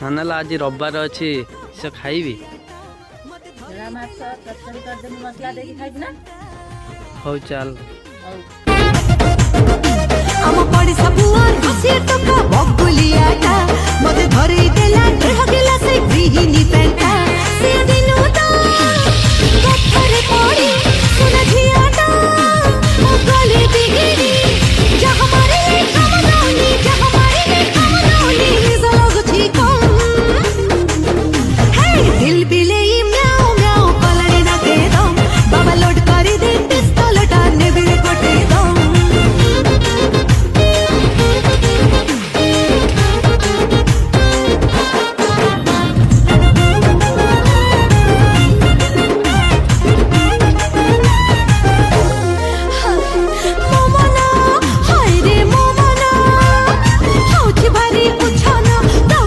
ना आज रविवार अच्छी से खाइबी हौ चल हम पड़ी सब और हसी टका बगुलियाटा